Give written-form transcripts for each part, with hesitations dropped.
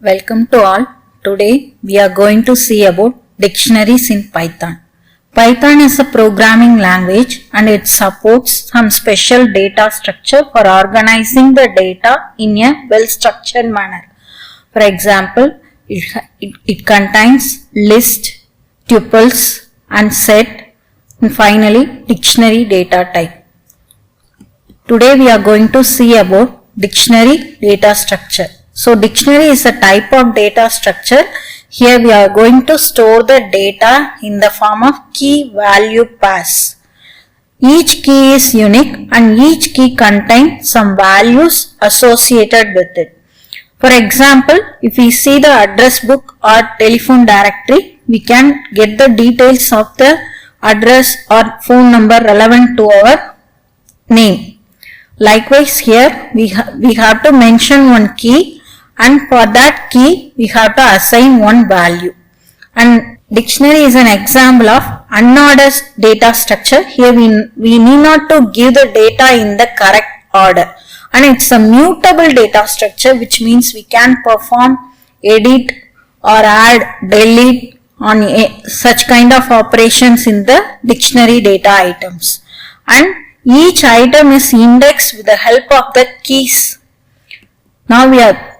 Welcome to all. Today we are going to see about dictionaries in Python. Python is a programming language and it supports some special data structure for organizing the data in a well-structured manner. For example, it contains list, tuples and set, and finally dictionary data type. Today we are going to see about dictionary data structure. So dictionary is a type of data structure. Here we are going to store the data in the form of key value pairs. Each key is unique and each key contains some values associated with it. For example, if we see the address book or telephone directory, we can get the details of the address or phone number relevant to our name. Likewise, here we have to mention one key, and for that key we have to assign one value. And dictionary is an example of unordered data structure. Here we need not to give the data in the correct order, and it's a mutable data structure, which means we can perform edit or add, delete on such kind of operations in the dictionary data items, and each item is indexed with the help of the keys. Now we are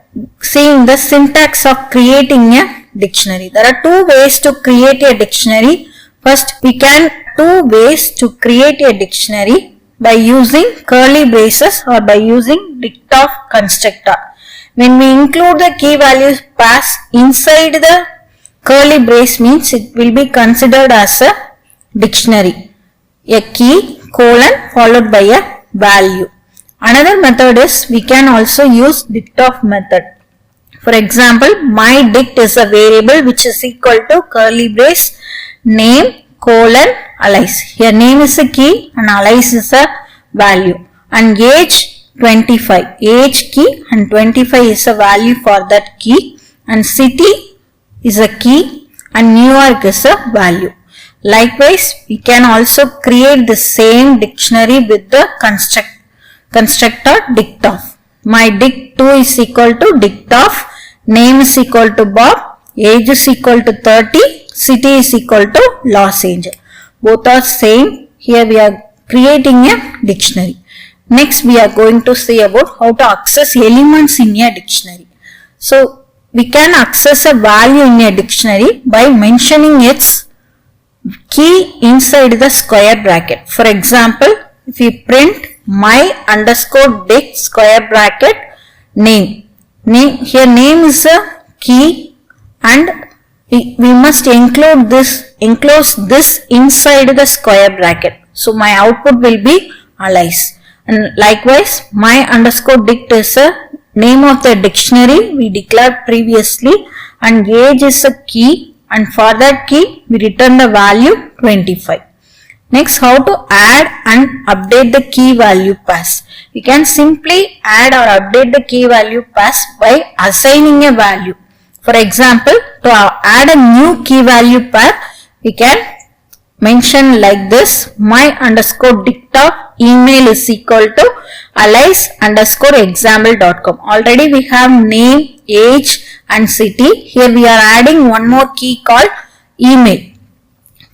seeing the syntax of creating a dictionary. There are two ways to create a dictionary. First, two ways to create a dictionary by using curly braces or by using dict-of constructor. When we include the key values pass inside the curly brace, means it will be considered as a dictionary. A key colon followed by a value. Another method is we can also use dict-of method. For example, my dict is a variable which is equal to curly brace name colon alias. Here name is a key and alias is a value, and age 25, age key and 25 is a value for that key, and city is a key and New York is a value. Likewise, we can also create the same dictionary with the constructor dict-of. My dict2 is equal to dict-of, name is equal to Bob, age is equal to 30, city is equal to Los Angeles. Both are same. Here we are creating a dictionary. Next we are going to see about how to access elements in a dictionary. So we can access a value in a dictionary by mentioning its key inside the square bracket. For example, if we print my underscore dict square bracket name, here name is a key and we must enclose this inside the square bracket. So my output will be alias. And likewise, my underscore dict is a name of the dictionary we declared previously, and age is a key, and for that key we return the value 25. Next, how to add and update the key value pairs. We can simply add or update the key value pairs by assigning a value. For example, to add a new key value pair, we can mention like this: my underscore dict-of email is equal to alias underscore example.com. Already we have name, age and city. Here we are adding one more key called email.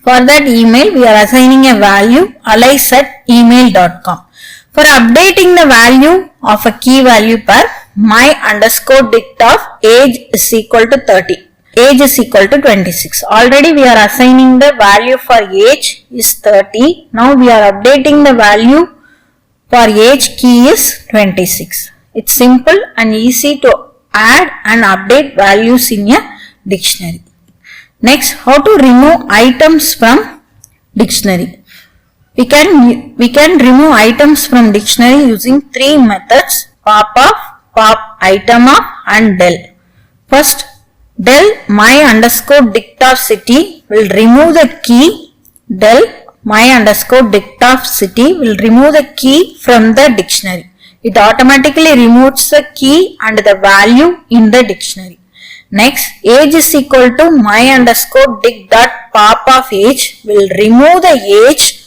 For that email, we are assigning a value alias at email.com. For updating the value of a key value pair, my underscore dict-of age is equal to 30. Age is equal to 26. Already we are assigning the value for age is 30. Now we are updating the value for age key is 26. It's simple and easy to add and update values in a dictionary. Next, how to remove items from dictionary. We can remove items from dictionary using three methods: pop off, pop item off and del. First, del my underscore dict-of city will remove the key. Del my underscore dict-of city will remove the key from the dictionary. It automatically removes the key and the value in the dictionary. Next, age is equal to my underscore dict dot pop of age will remove the age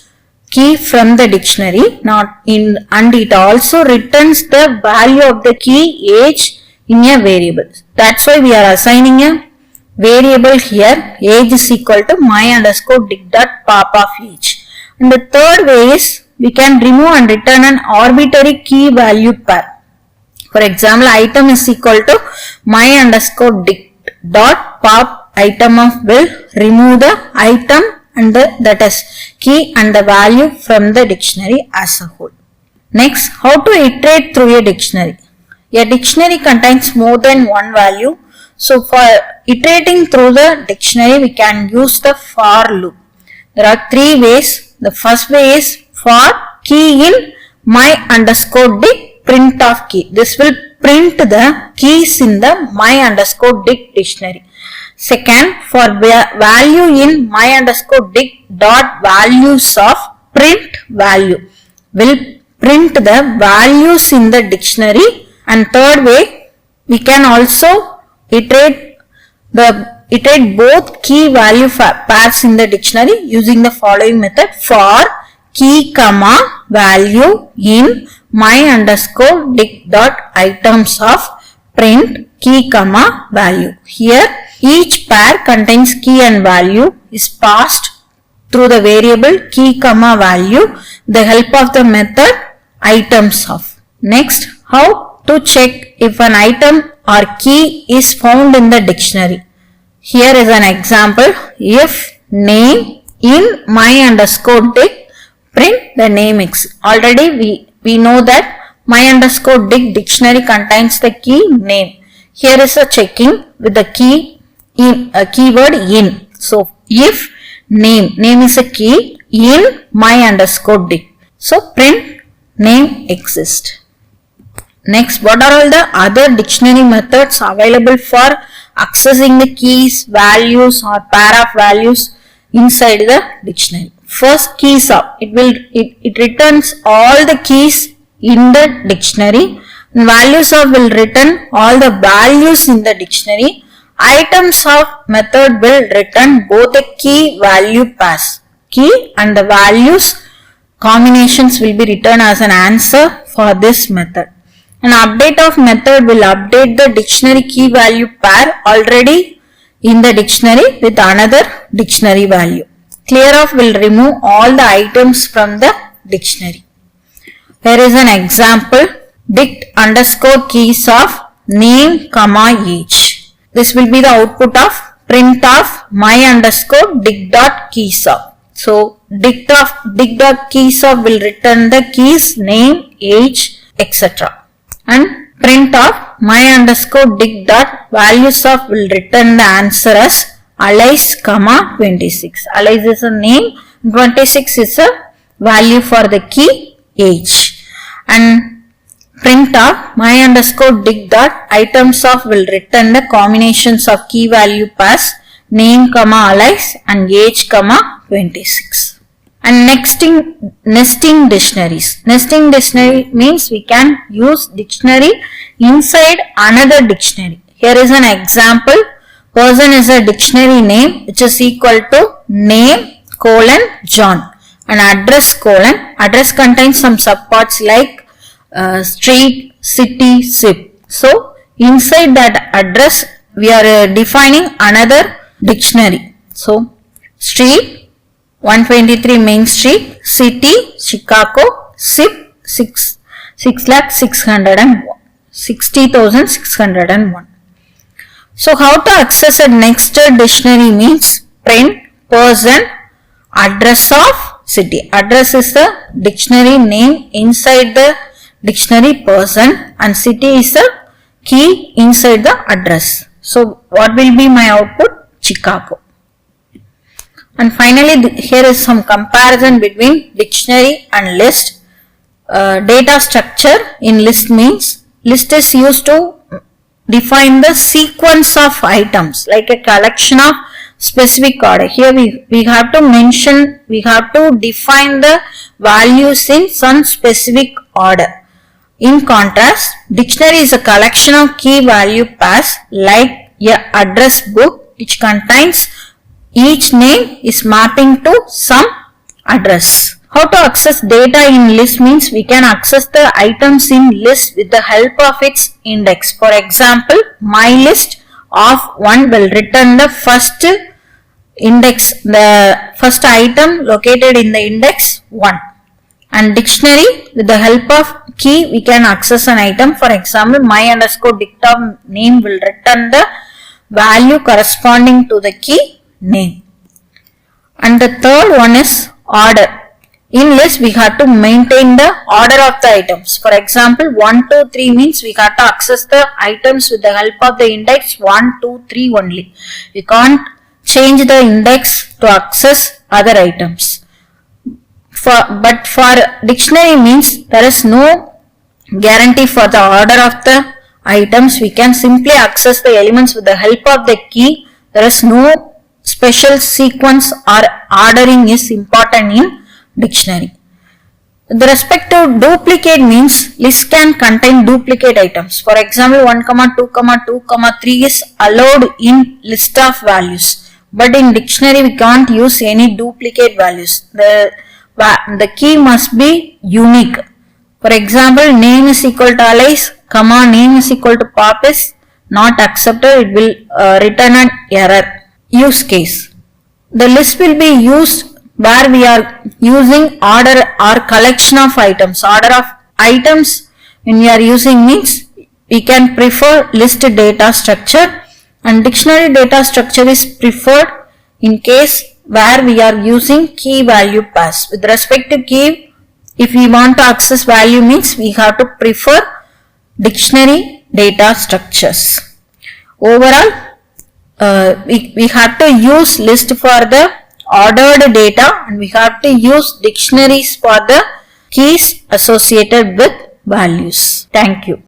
key from the dictionary, and it also returns the value of the key age in a variable. That's why we are assigning a variable here. Age is equal to my underscore dict dot pop of age. And the third way is we can remove and return an arbitrary key value pair. For example, item is equal to my underscore dict dot pop item of will remove the item and that is key and the value from the dictionary as a whole. Next, how to iterate through a dictionary. A dictionary contains more than one value. So for iterating through the dictionary, we can use the for loop. There are three ways. The first way is for key in my underscore dict print of key. This will print the keys in the my underscore dict dictionary. Second, for value in my underscore dict dot values of print value will print the values in the dictionary. And third way, we can also iterate both key value pairs in the dictionary using the following method. For key comma value in my underscore dict dot items of print key comma value. Here each pair contains key and value is passed through the variable key comma value with the help of the method items of. Next, how to check if an item or key is found in the dictionary. Here is an example. If name in my underscore dict print the name X. Already we know that my underscore dict dictionary contains the key name. Here is a checking with the key in keyword in. So if name is a key in my underscore dict. So print name exists. Next, what are all the other dictionary methods available for accessing the keys, values or pair of values inside the dictionary? First, keys up. It returns all the keys in the dictionary. And values of will return all the values in the dictionary. Items of method will return both the key value pairs. Key and the values combinations will be returned as an answer for this method. An update of method will update the dictionary key value pair already in the dictionary with another dictionary value. Clear of will remove all the items from the dictionary. Here is an example. Dict underscore keys of name comma age. This will be the output of print of my underscore dict dot keys of. So dict dot keys of will return the keys name, age, etc. And print of my underscore dict dot values of will return the answer as Alice comma 26. Alice is a name, 26 is a value for the key age. And print of my underscore dict dot items of will return the combinations of key value pairs name comma Alice and age comma 26. And nesting dictionaries. Nesting dictionary means we can use dictionary inside another dictionary. Here is an example. Person is a dictionary name which is equal to name colon John and address colon. Address contains some subparts like street, city, zip. So inside that address we are defining another dictionary. So street 123 Main Street, City, Chicago, zip 60,601. So how to access a nested dictionary means print person address of city. Address is the dictionary name inside the dictionary person and city is the key inside the address. So what will be my output? Chicago. And finally, here is some comparison between dictionary and list. Data structure in list means list is used to define the sequence of items like a collection of specific order. Here we have to define the values in some specific order. In contrast, dictionary is a collection of key value pairs like a address book which contains each name is mapping to some address How to access data in list means we can access the items in list with the help of its index. For example, my list of 1 will return the first index, the first item located in the index 1. And dictionary, with the help of key we can access an item. For example, my underscore dictum name will return the value corresponding to the key name. And the third one is order. In list we have to maintain the order of the items. For example, 1, 2, 3 means we have to access the items with the help of the index 1, 2, 3 only. We can't change the index to access other items. But for dictionary means there is no guarantee for the order of the items. We can simply access the elements with the help of the key. There is no special sequence or ordering is important in dictionary. With respect to duplicate means list can contain duplicate items. For example, 1, 2, 2, 3 is allowed in list of values. But in dictionary we can't use any duplicate values. The key must be unique. For example, name is equal to Alice, name is equal to Pop is not accepted. It will return an error. Use case. The list will be used where we are using order or collection of items. Order of items when we are using means we can prefer list data structure, and dictionary data structure is preferred in case where we are using key value pass. With respect to key, if we want to access value means we have to prefer dictionary data structures. Overall, we have to use list for the ordered data, and we have to use dictionaries for the keys associated with values. Thank you.